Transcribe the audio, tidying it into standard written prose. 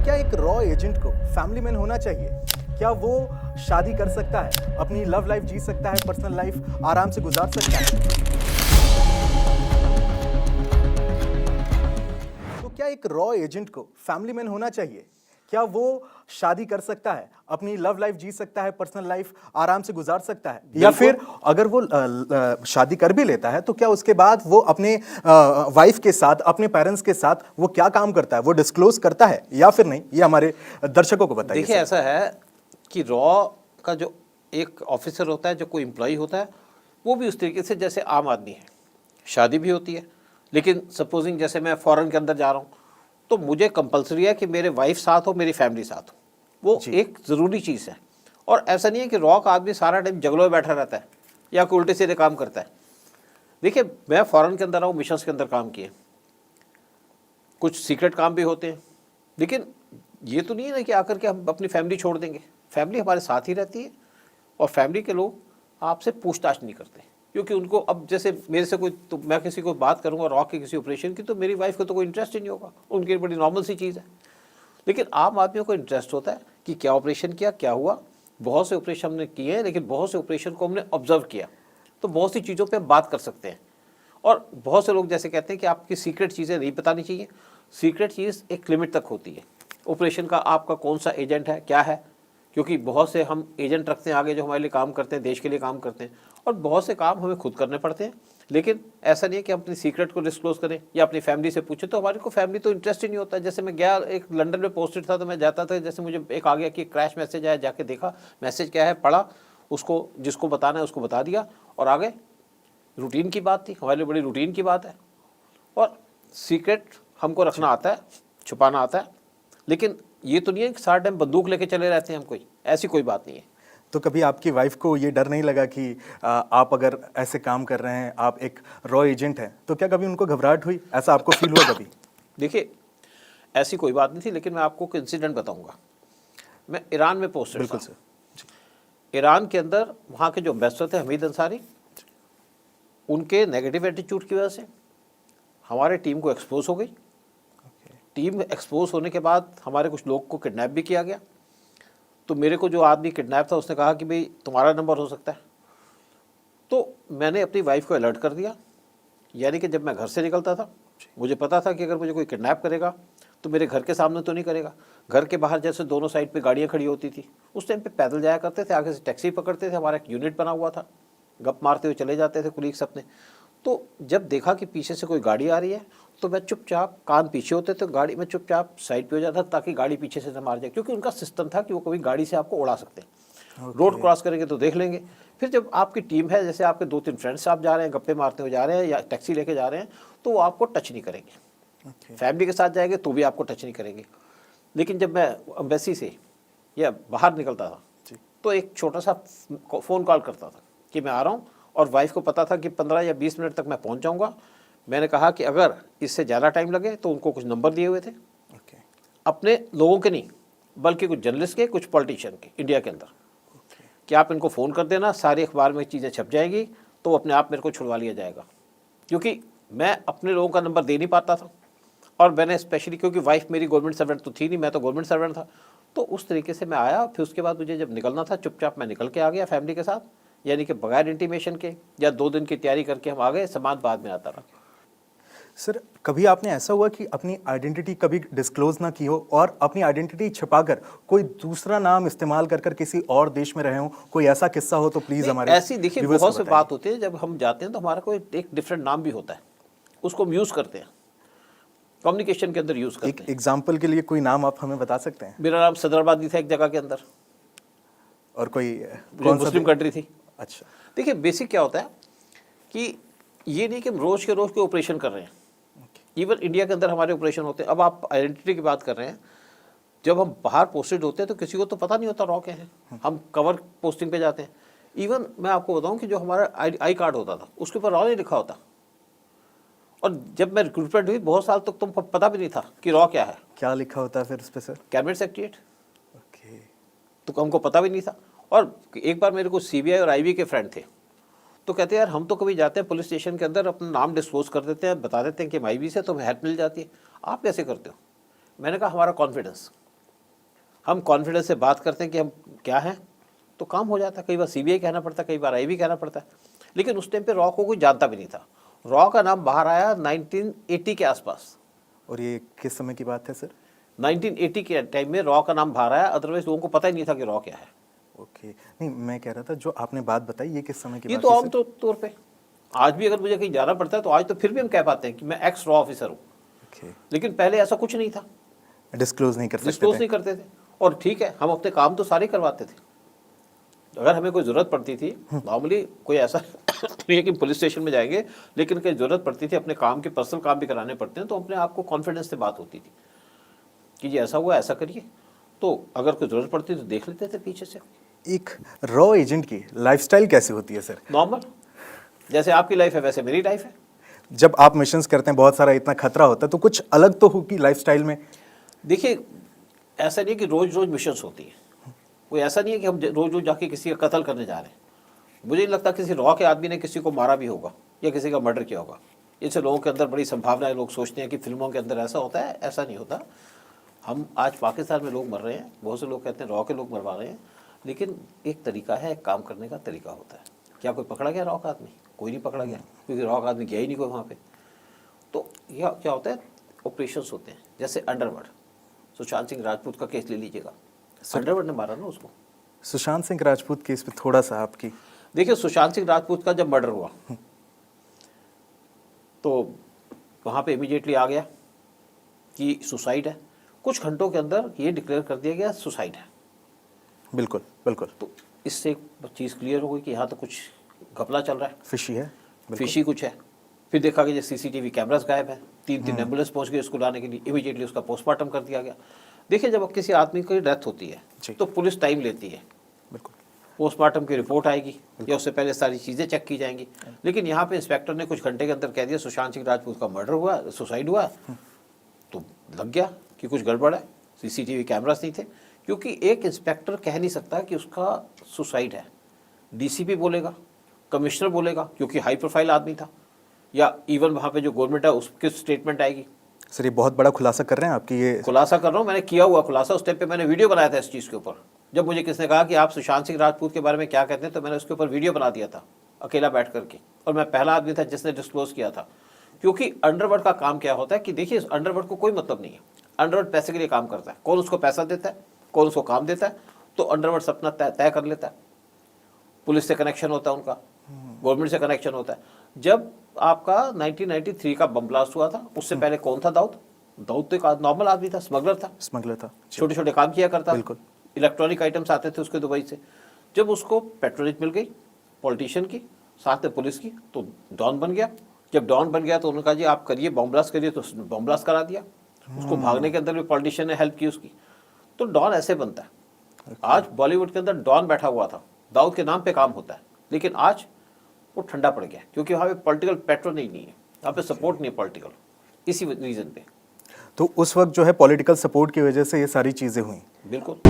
क्या एक raw agent को फैमिली मैन होना चाहिए? क्या वो शादी कर सकता है, अपनी लव लाइफ जी सकता है, पर्सनल लाइफ आराम से गुजार सकता है? तो क्या एक रॉ एजेंट को फैमिली मैन होना चाहिए? क्या वो शादी कर सकता है, अपनी लव लाइफ जी सकता है, पर्सनल लाइफ आराम से गुजार सकता है? या फिर अगर वो शादी कर भी लेता है तो क्या उसके बाद वो अपने वाइफ के साथ, अपने पेरेंट्स के साथ वो क्या काम करता है, वो डिस्क्लोज करता है या फिर नहीं? ये हमारे दर्शकों को बताइए। देखिए, ऐसा है कि रॉ का जो एक ऑफिसर होता है, जो कोई एम्प्लॉय होता है, वो भी उस तरीके से जैसे आम आदमी है। शादी भी होती है, लेकिन सपोजिंग जैसे मैं फॉरेन के अंदर जा रहा हूँ तो मुझे कंपलसरी है कि मेरे वाइफ साथ हो, मेरी फैमिली साथ हो। वो एक ज़रूरी चीज़ है। और ऐसा नहीं है कि रॉ का आदमी सारा टाइम जंगलों में बैठा रहता है या कोई उल्टे सीधे काम करता है। देखिए, मैं फॉरेन के अंदर रहा हूँ, मिशंस के अंदर काम किए, कुछ सीक्रेट काम भी होते हैं, लेकिन ये तो नहीं है ना कि आकर के हम अपनी फैमिली छोड़ देंगे। फैमिली हमारे साथ ही रहती है और फैमिली के लोग आपसे पूछताछ नहीं करते, क्योंकि उनको अब जैसे मेरे से कोई, तो मैं किसी को बात करूंगा रॉ के किसी ऑपरेशन की, तो मेरी वाइफ को तो कोई इंटरेस्ट ही नहीं होगा, उनकी बड़ी नॉर्मल सी चीज़ है। लेकिन आम आदमियों को इंटरेस्ट होता है कि क्या ऑपरेशन किया, क्या हुआ। बहुत से ऑपरेशन हमने किए हैं, लेकिन बहुत से ऑपरेशन को हमने ऑब्जर्व किया, तो बहुत सी चीज़ों पर बात कर सकते हैं। और बहुत से लोग जैसे कहते हैं कि आपकी सीक्रेट चीज़ें नहीं बतानी चाहिए। सीक्रेट चीज़ एक लिमिट तक होती है। ऑपरेशन का आपका कौन सा एजेंट है, क्या है, क्योंकि बहुत से हम एजेंट रखते हैं आगे जो हमारे लिए काम करते हैं, देश के लिए काम करते हैं, और बहुत से काम हमें खुद करने पड़ते हैं। लेकिन ऐसा नहीं है कि हम अपनी सीक्रेट को डिस्क्लोज करें या अपनी फैमिली से पूछें, तो हमारे को फैमिली तो इंटरेस्ट ही नहीं होता है। जैसे मैं गया, एक लंदन में पोस्टेड था, तो मैं जाता था, जैसे मुझे एक आ गया कि क्रैश मैसेज आया, जाके देखा मैसेज क्या है, पढ़ा, उसको जिसको बताना है उसको बता दिया और आ गए। रूटीन की बात थी, हमारे लिए बड़ी रूटीन की बात है। और सीक्रेट हमको रखना आता है, छुपाना आता है, लेकिन ये तो नहीं है कि सारा टाइम बंदूक लेके चले रहते हैं हम, कोई ऐसी कोई बात नहीं है। तो कभी आपकी वाइफ को ये डर नहीं लगा कि आप अगर ऐसे काम कर रहे हैं, आप एक रॉ एजेंट हैं, तो क्या कभी उनको घबराहट हुई, ऐसा आपको फील हुआ कभी? देखिए, ऐसी कोई बात नहीं थी, लेकिन मैं आपको एक इंसिडेंट बताऊंगा। मैं ईरान में पोस्टेड था। बिल्कुल सर। ईरान के अंदर वहाँ के जो एम्बेसडर थे, हमीद अंसारी, उनके नेगेटिव एटीट्यूड की वजह से हमारे टीम को एक्सपोज हो गई। टीम एक्सपोज होने के बाद हमारे कुछ लोग को किडनैप भी किया गया। तो मेरे को जो आदमी किडनैप था उसने कहा कि भाई तुम्हारा नंबर हो सकता है। तो मैंने अपनी वाइफ को अलर्ट कर दिया, यानी कि जब मैं घर से निकलता था, मुझे पता था कि अगर मुझे कोई किडनैप करेगा तो मेरे घर के सामने तो नहीं करेगा। घर के बाहर जैसे दोनों साइड पे गाड़ियाँ खड़ी होती थी, उस टाइम पे पैदल जाया करते थे, आगे से टैक्सी पकड़ते थे। हमारा एक यूनिट बना हुआ था, गप मारते हुए चले जाते थे कुलीग्स अपने। तो जब देखा कि पीछे से कोई गाड़ी आ रही है, तो मैं चुपचाप, कान पीछे होते थे गाड़ी में, चुपचाप साइड पे हो जाता ताकि गाड़ी पीछे से न मार जाए, क्योंकि उनका सिस्टम था कि वो कभी गाड़ी से आपको उड़ा सकते हैं। रोड क्रॉस करेंगे तो देख लेंगे। फिर जब आपकी टीम है, जैसे आपके 2-3 फ्रेंड्स आप जा रहे हैं, गप्पे मारते हुए जा रहे हैं या टैक्सी लेके जा रहे हैं, तो वो आपको टच नहीं करेंगे। फैमिली के साथ जाएंगे तो भी आपको टच नहीं करेंगे। लेकिन जब मैं एम्बेसी से या बाहर निकलता था तो एक छोटा सा फ़ोन कॉल करता था कि मैं आ रहा हूँ, और वाइफ को पता था कि 15 या 20 मिनट तक मैं पहुँच जाऊँगा। मैंने कहा कि अगर इससे ज़्यादा टाइम लगे तो उनको कुछ नंबर दिए हुए थे, अपने लोगों के नहीं बल्कि कुछ जर्नलिस्ट के, कुछ पॉलिटिशियन के इंडिया के अंदर, कि आप इनको फ़ोन कर देना, सारी अखबार में चीज़ें छप जाएगी, तो अपने आप मेरे को छुड़वा लिया जाएगा। क्योंकि मैं अपने लोगों का नंबर दे नहीं पाता था, और मैंने स्पेशली, क्योंकि वाइफ मेरी गवर्नमेंट सर्वेंट तो थी नहीं, मैं तो गवर्नमेंट सर्वेंट था, तो उस तरीके से मैं आया। फिर उसके बाद मुझे जब निकलना था, चुपचाप मैं निकल के आ गया फैमिली के साथ, यानी कि बगैर इंटीमेशन के, या 2 दिन की तैयारी करके हम आ गए, सामान बाद में आता रहा। सर, कभी आपने ऐसा हुआ कि अपनी आइडेंटिटी कभी डिस्क्लोज ना की हो और अपनी आइडेंटिटी छिपाकर कोई दूसरा नाम इस्तेमाल कर किसी और देश में रहे हो? कोई ऐसा किस्सा हो तो प्लीज हमारे ऐसी, देखिए, बहुत से बात होती है, जब हम जाते हैं तो हमारा कोई एक डिफरेंट नाम भी होता है, उसको हम यूज़ करते हैं, कम्युनिकेशन के अंदर यूज़ करते हैं। एक एग्जाम्पल के लिए कोई नाम आप हमें बता सकते हैं? मेरा नाम सदराबादी था एक जगह के अंदर, और कोई जो मुस्लिम कंट्री थी। अच्छा, देखिए, बेसिक क्या होता है कि ये नहीं कि हम रोज़ के रोज़ कोई ऑपरेशन कर रहे हैं। इवन इंडिया के अंदर हमारे ऑपरेशन होते हैं। अब आप आइडेंटिटी की बात कर रहे हैं, जब हम बाहर पोस्टेड होते हैं तो किसी को तो पता नहीं होता रॉ के हैं, हम कवर पोस्टिंग पे जाते हैं। इवन मैं आपको बताऊं कि जो हमारा आई कार्ड होता था उसके ऊपर रॉ नहीं लिखा होता, और जब मैं रिक्रूटमेंट हुई बहुत साल तक तो पता भी नहीं था कि रॉ क्या है। क्या लिखा होता है फिर उस पर सर? Cabinet secretariat. ओके। तो हमको पता भी नहीं था। और एक बार मेरे को सीबीआई और आईबी के फ्रेंड थे, तो कहते हैं यार हम तो कभी जाते हैं पुलिस स्टेशन के अंदर, अपना नाम डिस्क्लोज कर देते हैं, बता देते हैं कि हम आईबी से, तो हमें हेल्प मिल जाती है, आप कैसे करते हो? मैंने कहा हमारा कॉन्फिडेंस, हम कॉन्फिडेंस से बात करते हैं कि हम क्या हैं, तो काम हो जाता है। कई बार सीबीआई कहना पड़ता है, कई बार आईबी कहना पड़ता है। लेकिन उस टाइम पे रॉ को कोई जानता भी नहीं था। रॉ का नाम बाहर आया 1980 के आसपास। और ये किस समय की बात है सर? 1980 के टाइम में रॉ का नाम बाहर आया, अदरवाइज लोगों को पता ही नहीं था कि रॉ क्या है। ओके, नहीं मैं कह रहा था जो आपने बात बताई ये किस समय की ये बात तो है आम तौर पे आज भी अगर मुझे कहीं जाना पड़ता है तो आज तो फिर भी हम कह पाते हैं कि मैं एक्स रॉ ऑफिसर हूँ। ओके, लेकिन पहले ऐसा कुछ नहीं था, डिस्क्लोज नहीं कर सकते डिस्क्लोज थे। नहीं करते थे। और ठीक है, हम अपने काम तो सारे करवाते थे। अगर हमें कोई ज़रूरत पड़ती थी, नॉर्मली कोई ऐसा नहीं है कि पुलिस स्टेशन में जाएंगे, लेकिन कहीं ज़रूरत पड़ती थी, अपने काम के पर्सनल काम भी कराने पड़ते हैं, तो अपने आप को कॉन्फिडेंस से बात होती थी कि ये ऐसा हुआ, ऐसा करिए। तो अगर कोई ज़रूरत पड़ती तो देख लेते थे पीछे से। एक रॉ एजेंट की लाइफस्टाइल कैसे होती है सर? नॉर्मल, जैसे आपकी लाइफ है वैसे मेरी लाइफ है। जब आप मिशंस करते हैं, बहुत सारा इतना खतरा होता है, तो कुछ अलग तो होगी लाइफस्टाइल में। देखिए, ऐसा नहीं है कि रोज़ रोज़ मिशंस होती है। कोई ऐसा नहीं है कि हम रोज़ रोज़ जाके किसी का कत्ल करने जा रहे हैं। मुझे नहीं लगता किसी रॉ के आदमी ने किसी को मारा भी होगा या किसी का मर्डर किया होगा। इससे लोगों के अंदर बड़ी संभावना है। लोग सोचते हैं कि फिल्मों के अंदर ऐसा होता है, ऐसा नहीं होता। हम आज पाकिस्तान में लोग मर रहे हैं, बहुत से लोग कहते हैं रॉ के लोग मरवा रहे हैं, लेकिन एक तरीका है, एक काम करने का तरीका होता है। क्या कोई पकड़ा गया रॉ का आदमी? कोई नहीं पकड़ा गया, क्योंकि रॉ का आदमी गया ही नहीं कोई वहाँ पे। तो यह क्या होता है, ऑपरेशंस होते हैं। जैसे अंडरवर्ल्ड, सुशांत सिंह राजपूत का केस ले लीजिएगा, अंडरवर्ल्ड ने मारा ना उसको। सुशांत सिंह राजपूत केस पे थोड़ा सा आपकी, देखिए, सुशांत सिंह राजपूत का जब मर्डर हुआ तो वहाँ पे इमीडिएटली आ गया कि सुसाइड है। कुछ घंटों के अंदर ये डिक्लेयर कर दिया गया सुसाइड है। बिल्कुल बिल्कुल तो इससे एक चीज़ क्लियर हो गई कि यहाँ तो कुछ घपला चल रहा है, फिशी है, बिल्कुल। फिशी कुछ है। फिर देखा कि सीसीटीवी कैमरास गायब है, 3 एम्बुलेंस पहुंच गई उसको लाने के लिए। इमीडिएटली उसका पोस्टमार्टम कर दिया गया। देखिए, जब किसी आदमी की डेथ होती है जी। तो पुलिस टाइम लेती है, बिल्कुल। पोस्टमार्टम की रिपोर्ट आएगी या उससे पहले सारी चीज़ें चेक की जाएंगी। लेकिन यहाँ पे इंस्पेक्टर ने कुछ घंटे के अंदर कह दिया सुशांत सिंह राजपूत का मर्डर हुआ, सुसाइड हुआ, तो लग गया कि कुछ गड़बड़ है। सीसीटीवी कैमरास नहीं थे, क्योंकि एक इंस्पेक्टर कह नहीं सकता कि उसका सुसाइड है। डीसीपी बोलेगा, कमिश्नर बोलेगा, क्योंकि हाई प्रोफाइल आदमी था, या इवन वहाँ पे जो गवर्नमेंट है उसकी स्टेटमेंट आएगी। सर ये बहुत बड़ा खुलासा कर रहे हैं आपकी, ये खुलासा कर रहा हूँ, मैंने किया हुआ खुलासा। उस टाइम पे मैंने वीडियो बनाया था इस चीज़ के ऊपर। जब मुझे किसने कहा कि आप सुशांत सिंह राजपूत के बारे में क्या कहते हैं, तो मैंने उसके ऊपर वीडियो बना दिया था अकेला बैठ करके, और मैं पहला आदमी था जिसने डिस्क्लोज किया था। क्योंकि अंडरवर्ल्ड का काम क्या होता है कि देखिए, अंडरवर्ल्ड को कोई मतलब नहीं है। अंडरवर्ल्ड पैसे के लिए काम करता है। कौन उसको पैसा देता है, कौन उसको काम देता है, तो अंडरवर्ल्ड अपना तय कर लेता है। पुलिस से कनेक्शन होता है उनका, गवर्नमेंट से कनेक्शन होता है। जब आपका 1993 का बम ब्लास्ट हुआ था, उससे पहले कौन था? दाऊद तो एक नॉर्मल आदमी था, स्मगलर था, छोटे छोटे काम किया करता, बिल्कुल। इलेक्ट्रॉनिक आइटम्स आते थे उसके दुबई से। जब उसको पेट्रोनेज मिल गई पॉलिटिशियन की, साथ में पुलिस की, तो डॉन बन गया। जब डॉन बन गया तो उन्होंने कहा जी आप करिए, बम ब्लास्ट करिए, तो बम ब्लास्ट करा दिया। उसको भागने के अंदर भी पॉलिटिशियन ने हेल्प की उसकी। तो डॉन ऐसे बनता है। आज बॉलीवुड के अंदर डॉन बैठा हुआ था, दाऊद के नाम पे काम होता है, लेकिन आज वो ठंडा पड़ गया, क्योंकि वहाँ पे पॉलिटिकल पैट्रोनेज नहीं है, वहाँ पे सपोर्ट नहीं है पॉलिटिकल, इसी रीज़न पे। तो उस वक्त जो है पॉलिटिकल सपोर्ट की वजह से ये सारी चीज़ें हुई। बिल्कुल।